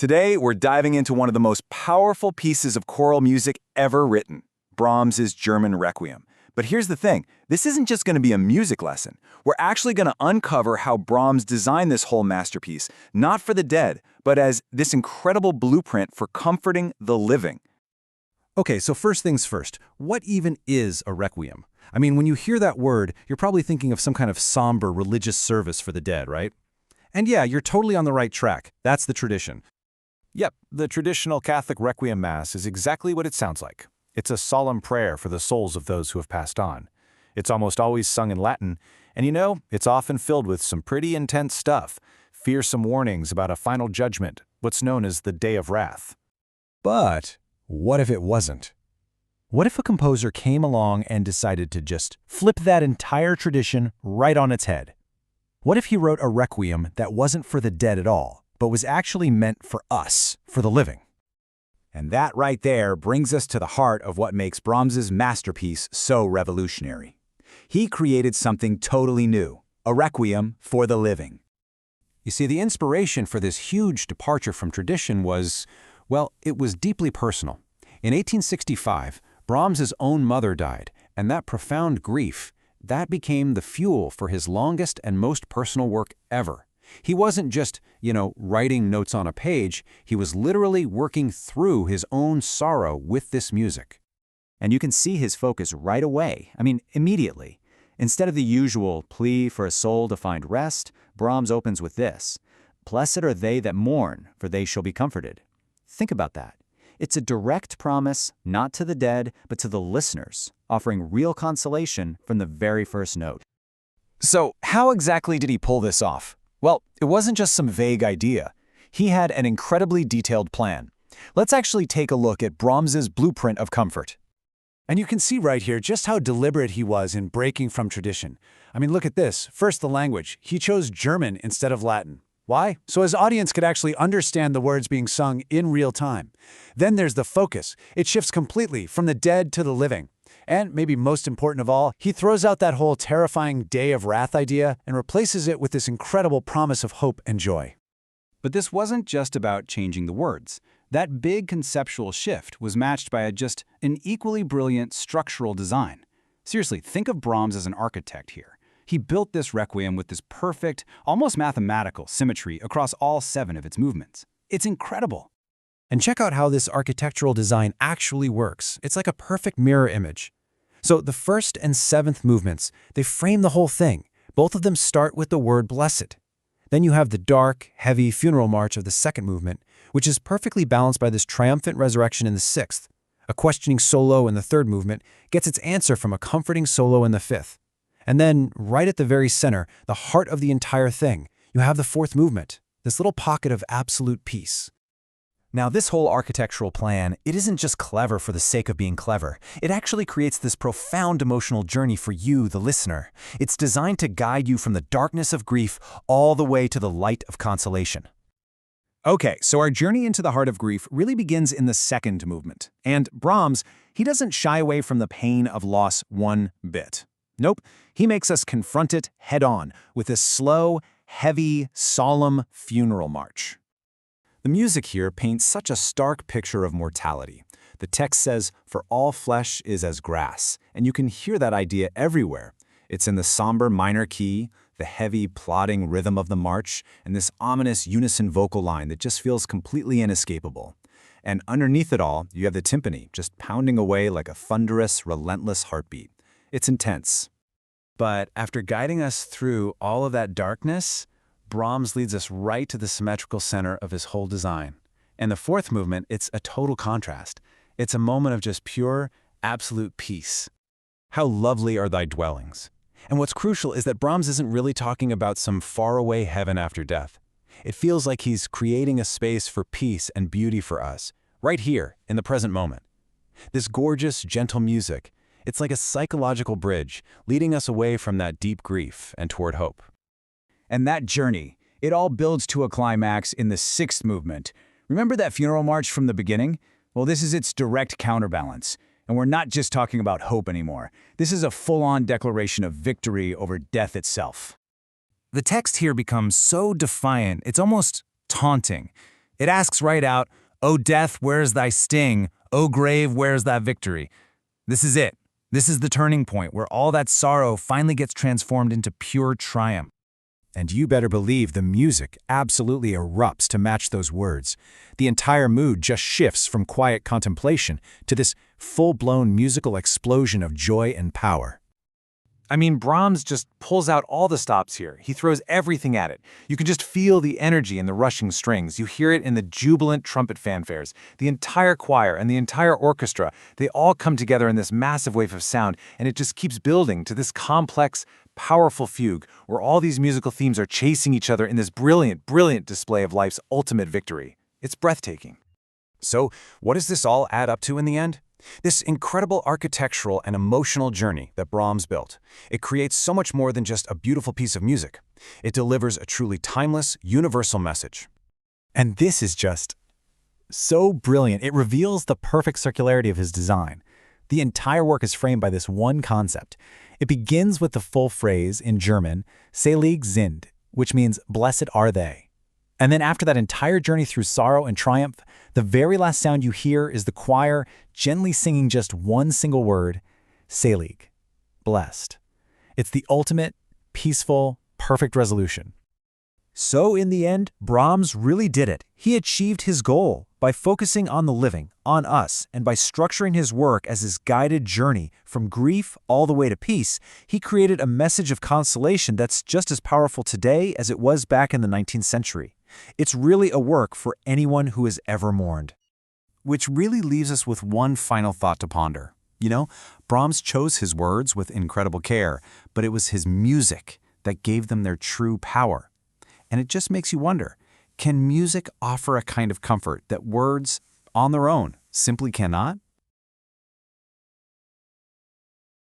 Today, we're diving into one of the most powerful pieces of choral music ever written, Brahms's German Requiem. But here's the thing, this isn't just going to be a music lesson. We're actually going to uncover how Brahms designed this whole masterpiece, not for the dead, but as this incredible blueprint for comforting the living. Okay, so first things first, what even is a requiem? I mean, when you hear that word, you're probably thinking of some kind of somber religious service for the dead, right? And yeah, you're totally on the right track. That's the tradition. Yep, the traditional Catholic Requiem Mass is exactly what it sounds like. It's a solemn prayer for the souls of those who have passed on. It's almost always sung in Latin, and it's often filled with some pretty intense stuff, fearsome warnings about a final judgment, what's known as the Day of Wrath. But what if it wasn't? What if a composer came along and decided to just flip that entire tradition right on its head? What if he wrote a requiem that wasn't for the dead at all, but was actually meant for us, for the living? And that right there brings us to the heart of what makes Brahms's masterpiece so revolutionary. He created something totally new, a requiem for the living. You see, the inspiration for this huge departure from tradition was, well, it was deeply personal. In 1865, Brahms's own mother died, and that profound grief, that became the fuel for his longest and most personal work ever. He wasn't just, writing notes on a page, he was literally working through his own sorrow with this music. And you can see his focus right away, immediately. Instead of the usual plea for a soul to find rest, Brahms opens with this: "Blessed are they that mourn, for they shall be comforted." Think about that. It's a direct promise, not to the dead, but to the listeners, offering real consolation from the very first note. So, how exactly did he pull this off? Well, it wasn't just some vague idea. He had an incredibly detailed plan. Let's actually take a look at Brahms's blueprint of comfort. And you can see right here just how deliberate he was in breaking from tradition. Look at this. First, the language. He chose German instead of Latin. Why? So his audience could actually understand the words being sung in real time. Then there's the focus. It shifts completely from the dead to the living. And maybe most important of all, he throws out that whole terrifying Day of Wrath idea and replaces it with this incredible promise of hope and joy. But this wasn't just about changing the words. That big conceptual shift was matched by an equally brilliant structural design. Seriously, think of Brahms as an architect here. He built this requiem with this perfect, almost mathematical symmetry across all 7 of its movements. It's incredible. And check out how this architectural design actually works. It's like a perfect mirror image. So the 1st and 7th movements, they frame the whole thing. Both of them start with the word blessed. Then you have the dark, heavy funeral march of the 2nd movement, which is perfectly balanced by this triumphant resurrection in the 6th. A questioning solo in the 3rd movement gets its answer from a comforting solo in the 5th. And then, right at the very center, the heart of the entire thing, you have the 4th movement, this little pocket of absolute peace. Now, this whole architectural plan, it isn't just clever for the sake of being clever. It actually creates this profound emotional journey for you, the listener. It's designed to guide you from the darkness of grief all the way to the light of consolation. Okay, so our journey into the heart of grief really begins in the 2nd movement. And Brahms, he doesn't shy away from the pain of loss one bit. Nope, he makes us confront it head-on with this slow, heavy, solemn funeral march. The music here paints such a stark picture of mortality. The text says, "For all flesh is as grass," and you can hear that idea everywhere. It's in the somber minor key, the heavy, plodding rhythm of the march, and this ominous unison vocal line that just feels completely inescapable. And underneath it all, you have the timpani just pounding away like a thunderous, relentless heartbeat. It's intense. But after guiding us through all of that darkness, Brahms leads us right to the symmetrical center of his whole design. And the 4th movement, it's a total contrast. It's a moment of just pure, absolute peace. How lovely are thy dwellings. And what's crucial is that Brahms isn't really talking about some faraway heaven after death. It feels like he's creating a space for peace and beauty for us, right here in the present moment. This gorgeous, gentle music, it's like a psychological bridge, leading us away from that deep grief and toward hope. And that journey, it all builds to a climax in the 6th movement. Remember that funeral march from the beginning? Well, this is its direct counterbalance. And we're not just talking about hope anymore. This is a full-on declaration of victory over death itself. The text here becomes so defiant, it's almost taunting. It asks right out, "O death, where's thy sting? O grave, where's thy victory?" This is it. This is the turning point where all that sorrow finally gets transformed into pure triumph. And you better believe the music absolutely erupts to match those words. The entire mood just shifts from quiet contemplation to this full-blown musical explosion of joy and power. I mean, Brahms just pulls out all the stops here. He throws everything at it. You can just feel the energy in the rushing strings. You hear it in the jubilant trumpet fanfares. The entire choir and the entire orchestra, they all come together in this massive wave of sound, and it just keeps building to this complex, powerful fugue where all these musical themes are chasing each other in this brilliant, brilliant display of life's ultimate victory. It's breathtaking. So, what does this all add up to in the end? This incredible architectural and emotional journey that Brahms built. It creates so much more than just a beautiful piece of music. It delivers a truly timeless, universal message. And this is just so brilliant. It reveals the perfect circularity of his design. The entire work is framed by this one concept. It begins with the full phrase in German, Selig sind, which means blessed are they. And then after that entire journey through sorrow and triumph, the very last sound you hear is the choir gently singing just one single word, Selig, blessed. It's the ultimate, peaceful, perfect resolution. So in the end, Brahms really did it. He achieved his goal by focusing on the living, on us, and by structuring his work as his guided journey from grief all the way to peace. He created a message of consolation that's just as powerful today as it was back in the 19th century. It's really a work for anyone who has ever mourned. Which really leaves us with one final thought to ponder. You know, Brahms chose his words with incredible care, but it was his music that gave them their true power. And it just makes you wonder, can music offer a kind of comfort that words, on their own, simply cannot?